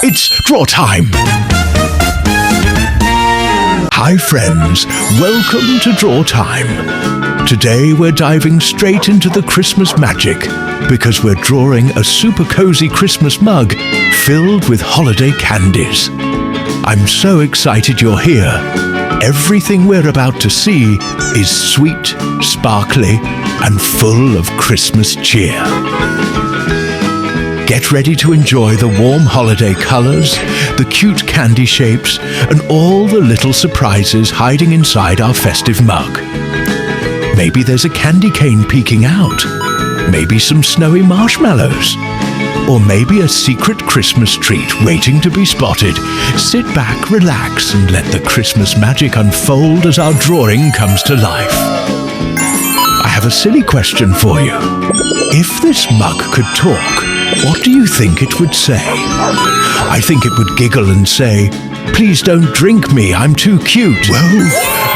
It's draw time! Hi friends, welcome to Draw Time. Today we're diving straight into the Christmas magic because we're drawing a super cozy Christmas mug filled with holiday candies. I'm so excited you're here. Everything we're about to see is sweet, sparkly, and full of Christmas cheer. Get ready to enjoy the warm holiday colors, the cute candy shapes, and all the little surprises hiding inside our festive mug. Maybe there's a candy cane peeking out. Maybe some snowy marshmallows. Or maybe a secret Christmas treat waiting to be spotted. Sit back, relax, and let the Christmas magic unfold as our drawing comes to life. I have a silly question for you. If this mug could talk, what do you think it would say? I think it would giggle and say, "Please don't drink me, I'm too cute." Well,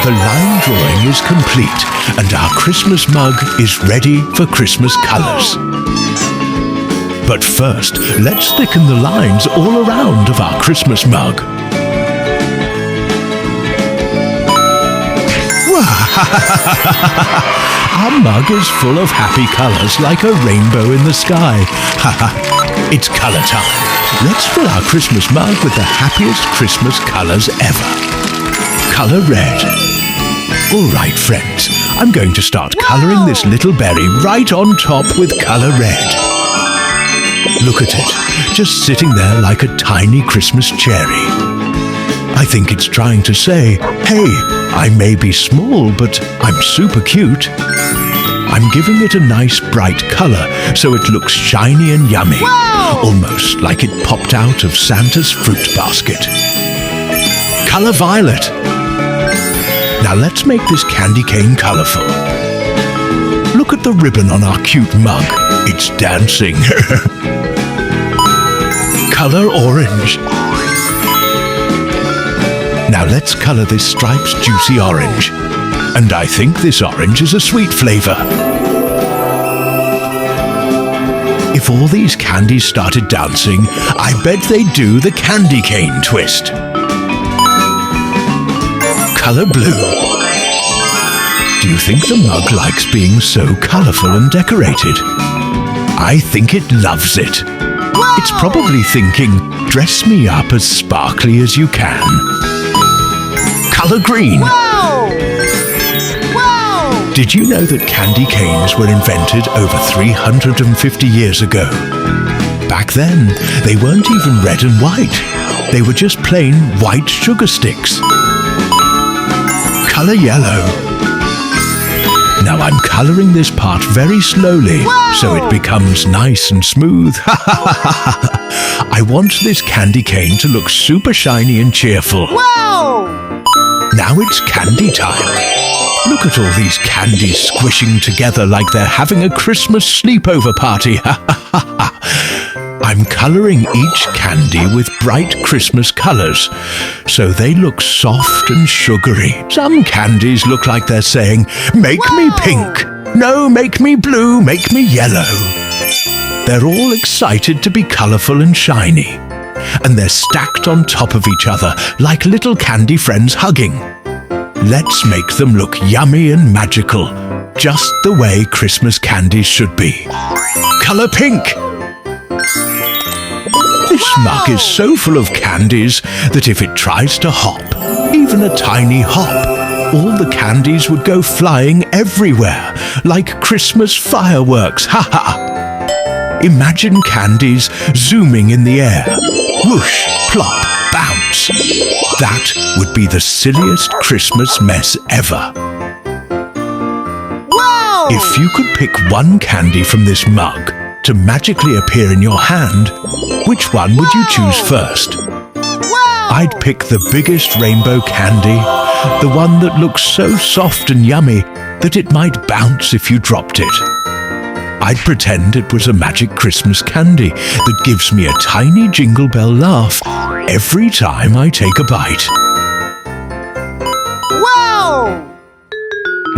the line drawing is complete, and our Christmas mug is ready for Christmas colors. But first, let's thicken the lines all around of our Christmas mug. Our mug is full of happy colors like a rainbow in the sky. It's color time. Let's fill our Christmas mug with the happiest Christmas colors ever. Color red. All right, friends, I'm going to start coloring this little berry right on top with color red. Look at it, just sitting there like a tiny Christmas cherry. I think it's trying to say, "Hey, I may be small, but I'm super cute." I'm giving it a nice bright color so it looks shiny and yummy, almost like it popped out of Santa's fruit basket. Color violet. Now let's make this candy cane colorful. Look at the ribbon on our cute mug. It's dancing. Color orange. Now let's color this stripes juicy orange. And I think this orange is a sweet flavor. If all these candies started dancing, I bet they'd do the candy cane twist. Color blue. Do you think the mug likes being so colorful and decorated? I think it loves it. It's probably thinking, "Dress me up as sparkly as you can." Color green. Did you know that candy canes were invented over 350 years ago? Back then, they weren't even red and white. They were just plain white sugar sticks. Color yellow. Now I'm coloring this part very slowly so it becomes nice and smooth. I want this candy cane to look super shiny and cheerful. Now it's candy time. Look at all these candies squishing together like they're having a Christmas sleepover party. I'm coloring each candy with bright Christmas colors, so they look soft and sugary. Some candies look like they're saying, "Make me pink. No, make me blue, make me yellow." They're all excited to be colorful and shiny. And they're stacked on top of each other like little candy friends hugging. Let's make them look yummy and magical, just the way Christmas candies should be. Color pink. This mug is so full of candies that if it tries to hop, even a tiny hop, all the candies would go flying everywhere like Christmas fireworks. Ha ha! Imagine candies zooming in the air. Whoosh, plop, bounce. That would be the silliest Christmas mess ever. If you could pick one candy from this mug to magically appear in your hand, which one would you choose first? I'd pick the biggest rainbow candy, the one that looks so soft and yummy that it might bounce if you dropped it. I'd pretend it was a magic Christmas candy that gives me a tiny jingle bell laugh every time I take a bite.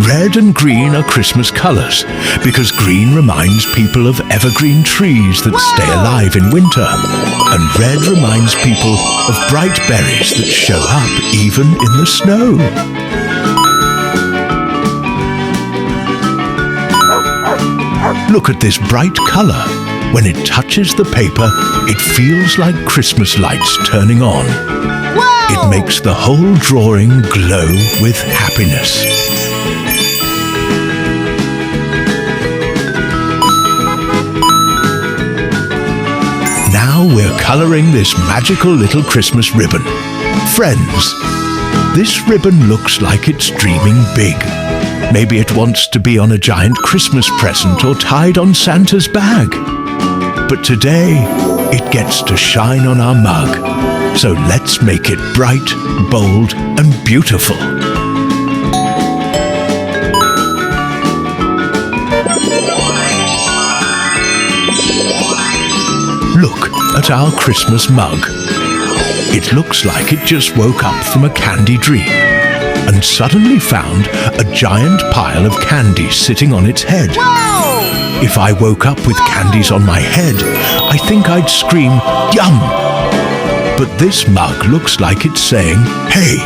Red and green are Christmas colors because green reminds people of evergreen trees that stay alive in winter, and red reminds people of bright berries that show up even in the snow. Look at this bright color. When it touches the paper, it feels like Christmas lights turning on. It makes the whole drawing glow with happiness. Now we're coloring this magical little Christmas ribbon. Friends, this ribbon looks like it's dreaming big. Maybe it wants to be on a giant Christmas present or tied on Santa's bag. But today, it gets to shine on our mug. So let's make it bright, bold, and beautiful. Look at our Christmas mug. It looks like it just woke up from a candy dream and suddenly found a giant pile of candies sitting on its head. If I woke up with candies on my head, I think I'd scream, "Yum!" But this mug looks like it's saying, "Hey,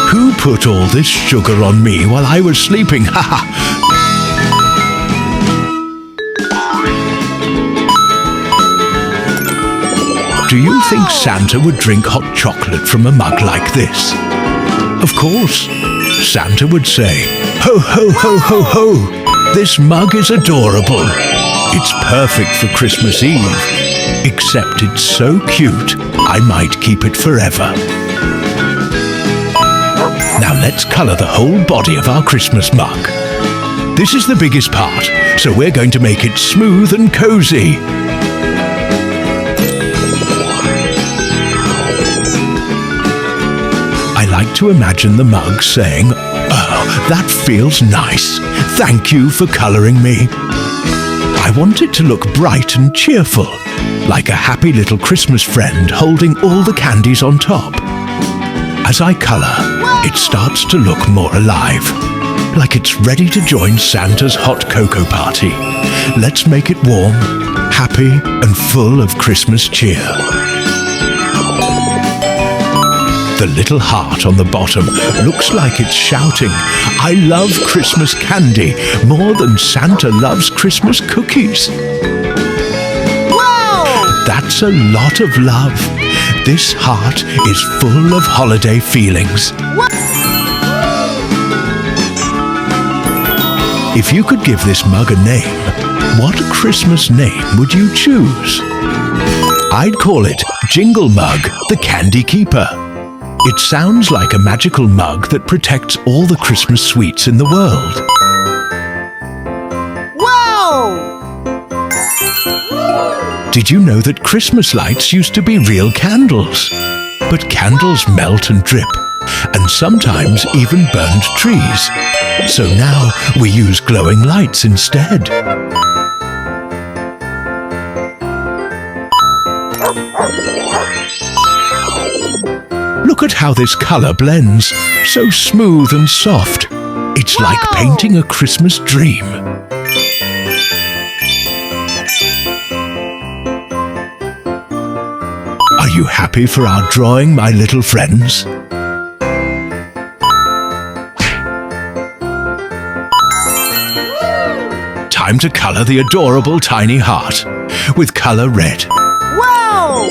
who put all this sugar on me while I was sleeping? Haha!" Do you think Santa would drink hot chocolate from a mug like this? Of course. Santa would say, "Ho, ho, ho, ho, ho! This mug is adorable. It's perfect for Christmas Eve. Except it's so cute, I might keep it forever." Now let's colour the whole body of our Christmas mug. This is the biggest part, so we're going to make it smooth and cozy. I like to imagine the mug saying, "Oh, that feels nice. Thank you for colouring me." I want it to look bright and cheerful, like a happy little Christmas friend holding all the candies on top. As I colour, it starts to look more alive, like it's ready to join Santa's hot cocoa party. Let's make it warm, happy, and full of Christmas cheer. The little heart on the bottom looks like it's shouting, "I love Christmas candy more than Santa loves Christmas cookies." Wow! That's a lot of love. This heart is full of holiday feelings. If you could give this mug a name, what Christmas name would you choose? I'd call it Jingle Mug, the Candy Keeper. It sounds like a magical mug that protects all the Christmas sweets in the world. Wow! Did you know that Christmas lights used to be real candles? But candles melt and drip, and sometimes even burned trees. So now we use glowing lights instead. Look at how this colour blends, so smooth and soft. It's like painting a Christmas dream. Are you happy for our drawing, my little friends? Time to colour the adorable tiny heart with colour red. Wow!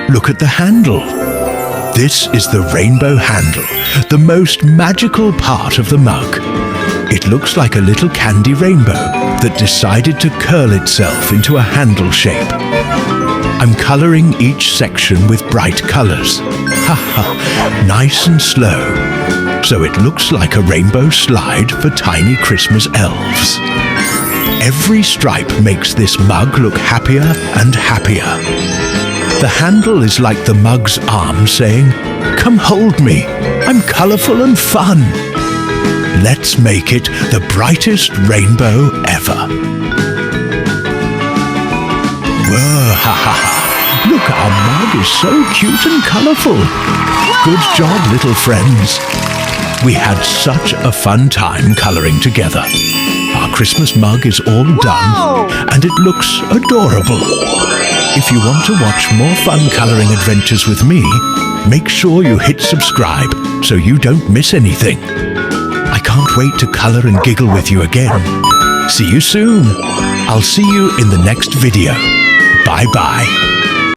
Look at the handle. This is the rainbow handle, the most magical part of the mug. It looks like a little candy rainbow that decided to curl itself into a handle shape. I'm colouring each section with bright colours. Nice and slow. So it looks like a rainbow slide for tiny Christmas elves. Every stripe makes this mug look happier and happier. The handle is like the mug's arm saying, "Come hold me, I'm colourful and fun." Let's make it the brightest rainbow ever. Whoa, ha ha ha. Look, our mug is so cute and colourful. Good job, little friends. We had such a fun time coloring together. Our Christmas mug is all done, and it looks adorable. If you want to watch more fun coloring adventures with me, make sure you hit subscribe so you don't miss anything. I can't wait to color and giggle with you again. See you soon. I'll see you in the next video. Bye-bye.